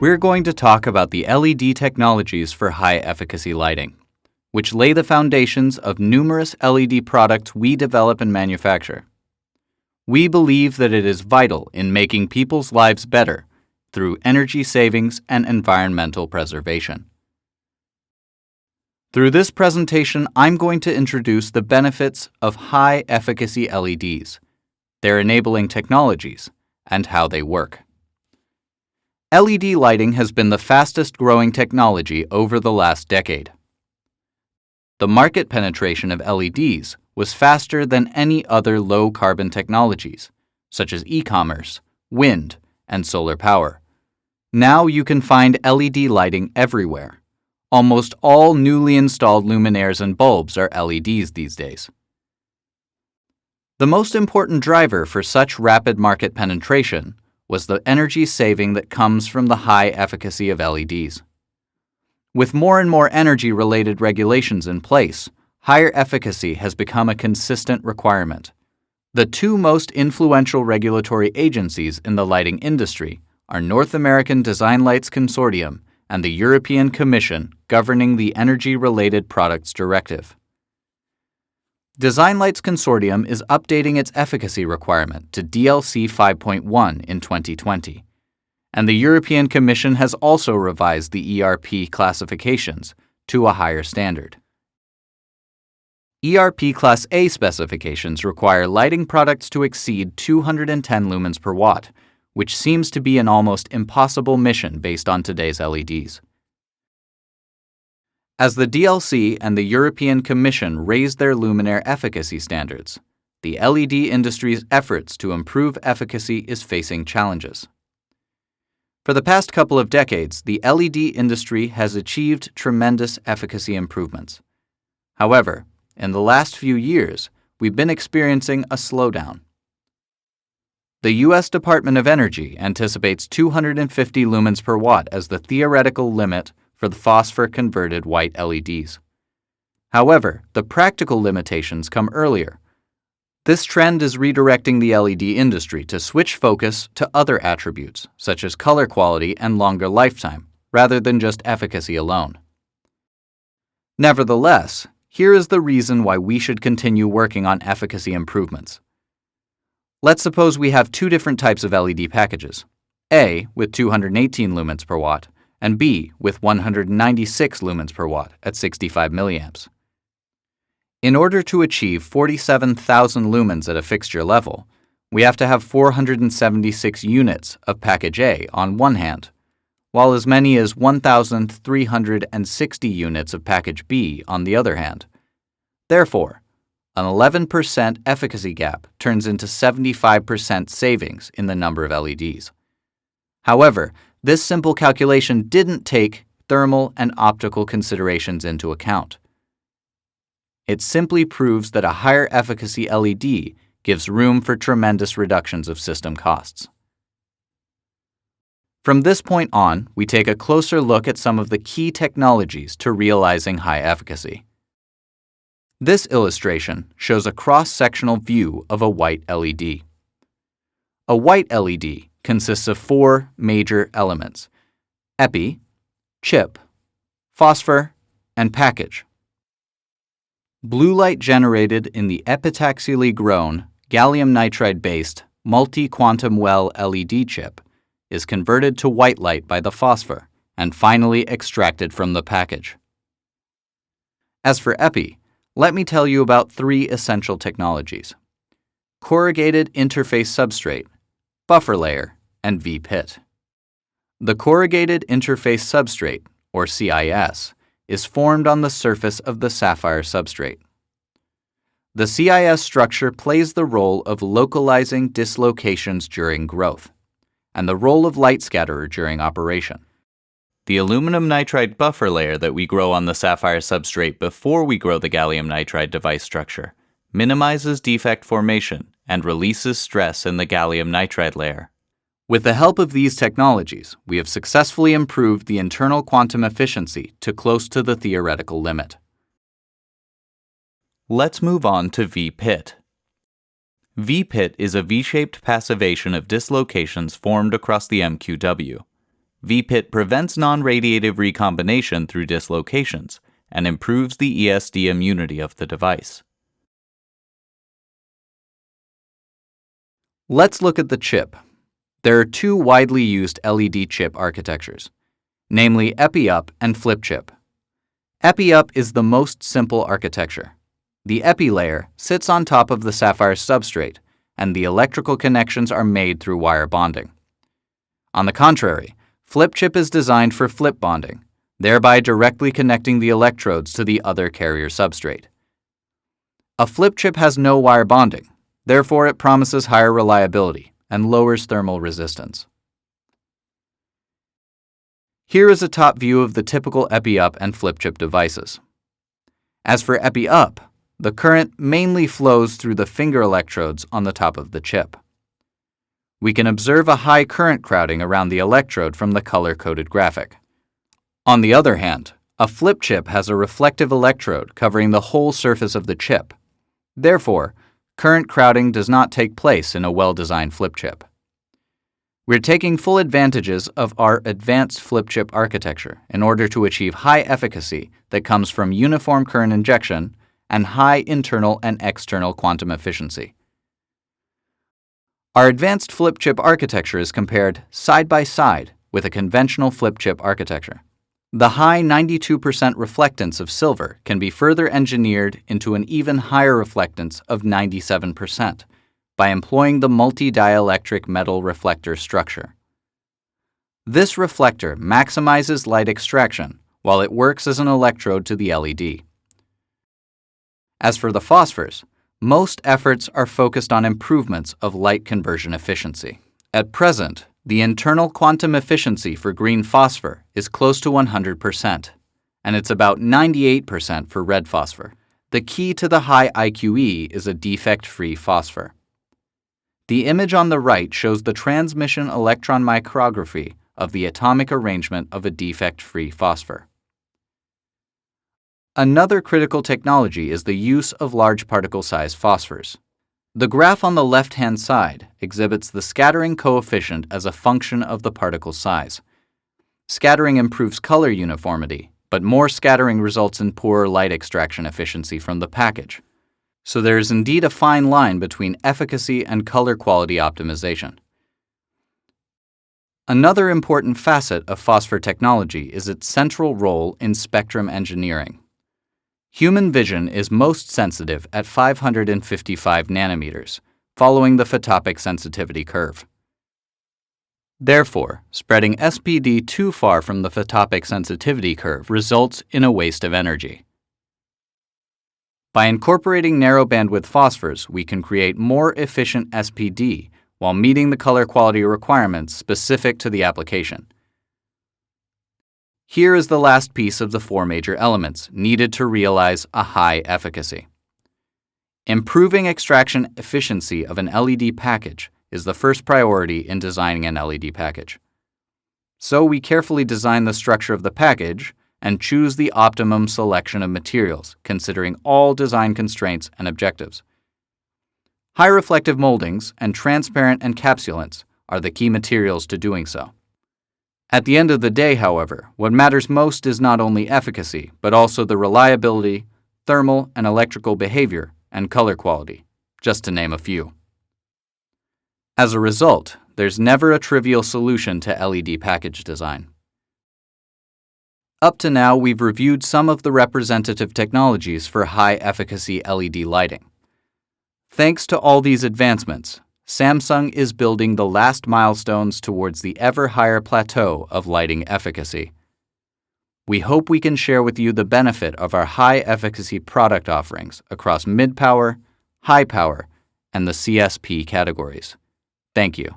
we're going to talk about the LED technologies for high-efficacy lighting, which lay the foundations of numerous LED products we develop and manufacture. We believe that it is vital in making people's lives better through energy savings and environmental preservation. Through this presentation, I'm going to introduce the benefits of high-efficacy LEDs, their enabling technologies, and how they work. LED lighting has been the fastest-growing technology over the last decade. The market penetration of LEDs was faster than any other low-carbon technologies, such as e-commerce, wind, and solar power. Now you can find LED lighting everywhere. Almost all newly installed luminaires and bulbs are LEDs these days. The most important driver for such rapid market penetration was the energy saving that comes from the high efficacy of LEDs. With more and more energy-related regulations in place, higher efficacy has become a consistent requirement. The two most influential regulatory agencies in the lighting industry are North American Design Lights Consortium and the European Commission governing the Energy-Related Products Directive. Design Lights Consortium is updating its efficacy requirement to DLC 5.1 in 2020, and the European Commission has also revised the ERP classifications to a higher standard. ERP Class A specifications require lighting products to exceed 210 lumens per watt, which seems to be an almost impossible mission based on today's LEDs. As the DLC and the European Commission raise their luminaire efficacy standards, the LED industry's efforts to improve efficacy is facing challenges. For the past couple of decades, the LED industry has achieved tremendous efficacy improvements. However, in the last few years, we've been experiencing a slowdown. The U.S. Department of Energy anticipates 250 lumens per watt as the theoretical limit for the phosphor-converted white LEDs. However, the practical limitations come earlier. This trend is redirecting the LED industry to switch focus to other attributes, such as color quality and longer lifetime, rather than just efficacy alone. Nevertheless, here is the reason why we should continue working on efficacy improvements. Let's suppose we have two different types of LED packages, A with 218 lumens per watt and B with 196 lumens per watt at 65 milliamps. In order to achieve 47,000 lumens at a fixture level, we have to have 476 units of package A on one hand, while as many as 1,360 units of package B on the other hand. Therefore, an 11% efficacy gap turns into 75% savings in the number of LEDs. However, this simple calculation didn't take thermal and optical considerations into account. It simply proves that a higher efficacy LED gives room for tremendous reductions of system costs. From this point on, we take a closer look at some of the key technologies to realizing high efficacy. This illustration shows a cross-sectional view of a white LED. A white LED consists of four major elements: epi, chip, phosphor, and package. Blue light generated in the epitaxially grown, gallium nitride-based, multi-quantum well LED chip is converted to white light by the phosphor and finally extracted from the package. As for epi, let me tell you about three essential technologies: corrugated interface substrate, buffer layer, and V-pit. The corrugated interface substrate, or CIS, is formed on the surface of the sapphire substrate. The CIS structure plays the role of localizing dislocations during growth, and the role of light scatterer during operation. The aluminum nitride buffer layer that we grow on the sapphire substrate before we grow the gallium nitride device structure minimizes defect formation and releases stress in the gallium nitride layer. With the help of these technologies, we have successfully improved the internal quantum efficiency to close to the theoretical limit. Let's move on to V-pit. V-pit is a V-shaped passivation of dislocations formed across the MQW. VPIT prevents non-radiative recombination through dislocations and improves the ESD immunity of the device. Let's look at the chip. There are two widely used LED chip architectures, namely Epi-up and flip-chip. Epi-up is the most simple architecture. The Epi layer sits on top of the sapphire substrate, and the electrical connections are made through wire bonding. On the contrary, flip-chip is designed for flip bonding, thereby directly connecting the electrodes to the other carrier substrate. A flip-chip has no wire bonding, therefore it promises higher reliability and lowers thermal resistance. Here is a top view of the typical Epi-up and flip-chip devices. As for Epi-up, the current mainly flows through the finger electrodes on the top of the chip. We can observe a high current crowding around the electrode from the color-coded graphic. On the other hand, a flip chip has a reflective electrode covering the whole surface of the chip. Therefore, current crowding does not take place in a well-designed flip chip. We're taking full advantages of our advanced flip chip architecture in order to achieve high efficacy that comes from uniform current injection and high internal and external quantum efficiency. Our advanced flip chip architecture is compared side by side with a conventional flip chip architecture. The high 92% reflectance of silver can be further engineered into an even higher reflectance of 97% by employing the multi-dielectric metal reflector structure. This reflector maximizes light extraction while it works as an electrode to the LED. As for the phosphors, most efforts are focused on improvements of light conversion efficiency. At present, the internal quantum efficiency for green phosphor is close to 100%, and it's about 98% for red phosphor. The key to the high IQE is a defect-free phosphor. The image on the right shows the transmission electron micrography of the atomic arrangement of a defect-free phosphor. Another critical technology is the use of large particle size phosphors. The graph on the left-hand side exhibits the scattering coefficient as a function of the particle size. Scattering improves color uniformity, but more scattering results in poorer light extraction efficiency from the package. So there is indeed a fine line between efficacy and color quality optimization. Another important facet of phosphor technology is its central role in spectrum engineering. Human vision is most sensitive at 555 nanometers, following the photopic sensitivity curve. Therefore, spreading SPD too far from the photopic sensitivity curve results in a waste of energy. By incorporating narrow bandwidth phosphors, we can create more efficient SPD while meeting the color quality requirements specific to the application. Here is the last piece of the four major elements needed to realize a high efficacy. Improving extraction efficiency of an LED package is the first priority in designing an LED package. So we carefully design the structure of the package and choose the optimum selection of materials, considering all design constraints and objectives. High reflective moldings and transparent encapsulants are the key materials to doing so. At the end of the day, however, what matters most is not only efficacy, but also the reliability, thermal and electrical behavior, and color quality, just to name a few. As a result, there's never a trivial solution to LED package design. Up to now, we've reviewed some of the representative technologies for high-efficacy LED lighting. Thanks to all these advancements, Samsung is building the last milestones towards the ever higher plateau of lighting efficacy. We hope we can share with you the benefit of our high-efficacy product offerings across mid-power, high-power, and the CSP categories. Thank you.